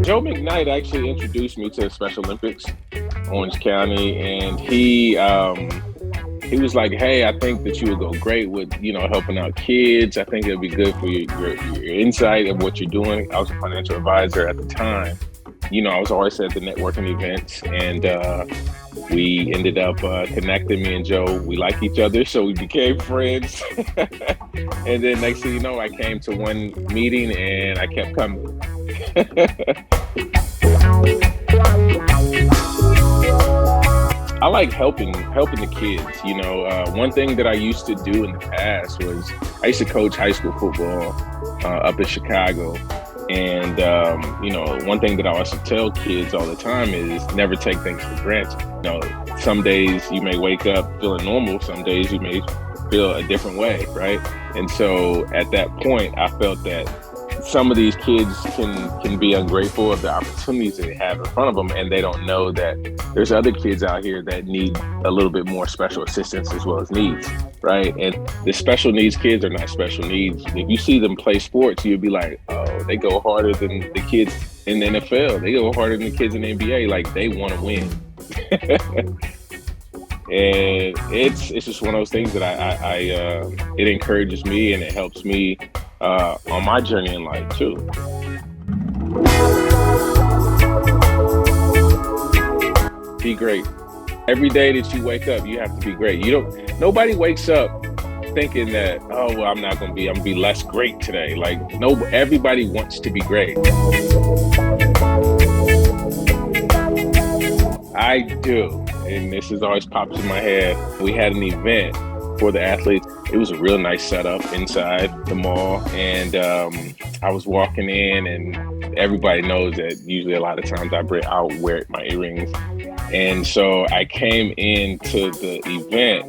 Joe McKnight actually introduced me to the Special Olympics, Orange County, and he was like, "Hey, I think that you would go great with, helping out kids. I think it'd be good for your insight of what you're doing." I was a financial advisor at the time. I was always at the networking events, and we ended up connecting. Me and Joe, we like each other, so we became friends. And then next thing you know, I came to one meeting, and I kept coming. I like helping the kids. One thing that I used to do in the past was I used to coach high school football up in Chicago. And, one thing that I also tell kids all the time is never take things for granted. Some days you may wake up feeling normal. Some days you may feel a different way, right? And so at that point, I felt that some of these kids can be ungrateful of the opportunities that they have in front of them, and they don't know that there's other kids out here that need a little bit more special assistance as well as needs, right? And the special needs kids are not special needs. If you see them play sports, you'd be like, oh, they go harder than the kids in the NFL. They go harder than the kids in the NBA. Like, they want to win. And it's just one of those things that I it encourages me, and it helps me on my journey in life too. Be great. Every day that you wake up, you have to be great. Nobody wakes up thinking that, oh, well, I'm gonna be less great today. Like, no, everybody wants to be great. I do. And this has always popped in my head. We had an event for the athletes. It was a real nice setup inside the mall. And I was walking in, and everybody knows that usually a lot of times I'll wear my earrings. And so I came into the event,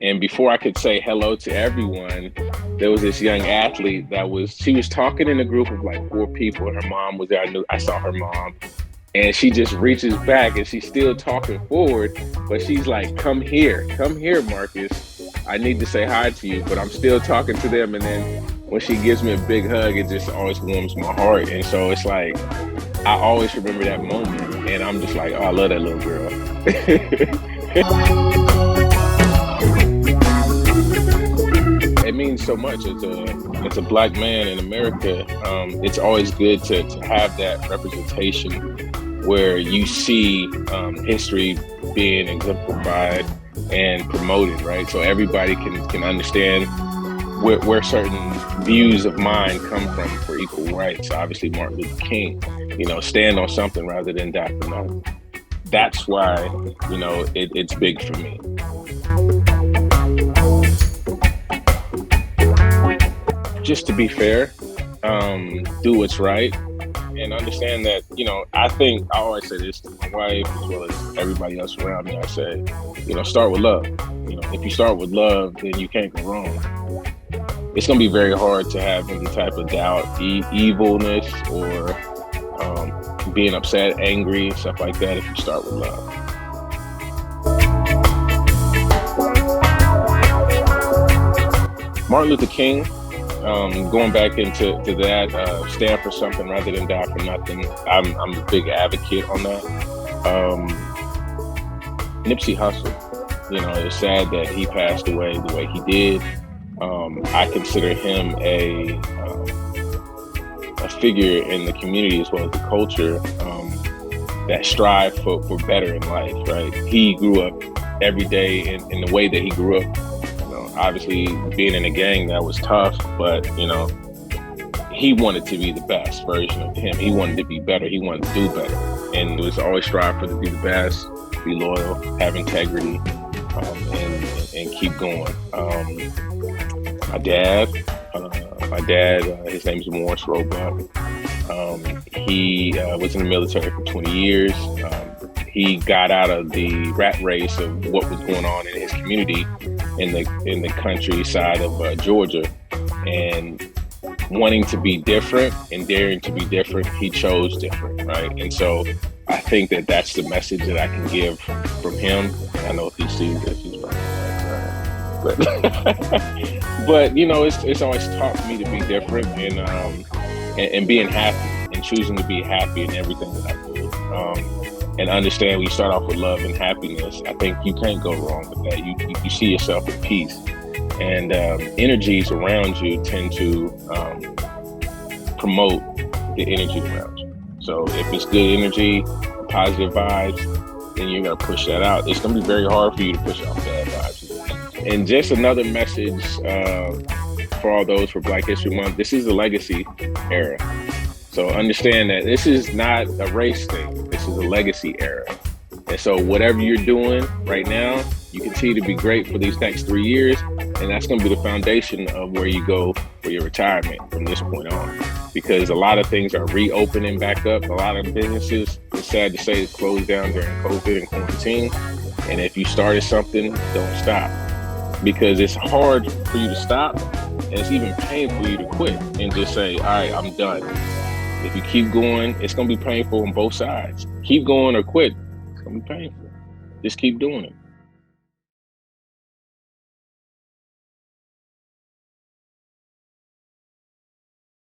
and before I could say hello to everyone, there was this young athlete she was talking in a group of like 4 people, and her mom was there. I saw her mom. And she just reaches back, and she's still talking forward, but she's like, come here, Marcus. I need to say hi to you, but I'm still talking to them. And then when she gives me a big hug, it just always warms my heart. And so it's like, I always remember that moment, and I'm just like, oh, I love that little girl. It means so much as a Black man in America. It's always good to have that representation where you see history being exemplified and promoted, right? So everybody can understand where certain views of mine come from for equal rights. Obviously, Martin Luther King, stand on something rather than die for nothing. That's why, it's big for me. Just to be fair, do what's right, and understand that, I always say this to my wife as well as everybody else around me. I say, start with love. If you start with love, then you can't go wrong. It's going to be very hard to have any type of doubt, evilness, or being upset, angry, stuff like that if you start with love. Martin Luther King, going back into that, stand for something rather than die for nothing. I'm a big advocate on that. Nipsey Hussle, it's sad that he passed away the way he did. I consider him a figure in the community as well as the culture that strive for better in life, right? He grew up every day in the way that he grew up. Obviously, being in a gang, that was tough, but, he wanted to be the best version of him. He wanted to be better. He wanted to do better. And it was always strive to be the best, be loyal, have integrity, and keep going. My dad, his name is Marcus Roebuck. He was in the military for 20 years. He got out of the rat race of what was going on in his community in the countryside of Georgia, and wanting to be different and daring to be different, he chose different, right? And so I think that that's the message that I can give from him. I know if he sees this, he's like, but you know, it's always taught me to be different and being happy and choosing to be happy in everything that I do. And understand when you start off with love and happiness, I think you can't go wrong with that. You see yourself at peace, and energies around you tend to promote the energy around you. So if it's good energy, positive vibes, then you're gonna push that out. It's gonna be very hard for you to push out bad vibes. And just another message for all those for Black History Month, this is the legacy era. So understand that this is not a race thing. This is a legacy era. And so whatever you're doing right now, you continue to be great for these next 3 years. And that's going to be the foundation of where you go for your retirement from this point on. Because a lot of things are reopening back up. A lot of businesses, it's sad to say, closed down during COVID and quarantine. And if you started something, don't stop. Because it's hard for you to stop. And it's even painful for you to quit and just say, all right, I'm done. If you keep going, it's going to be painful on both sides. Keep going or quit. It's going to be painful. Just keep doing it.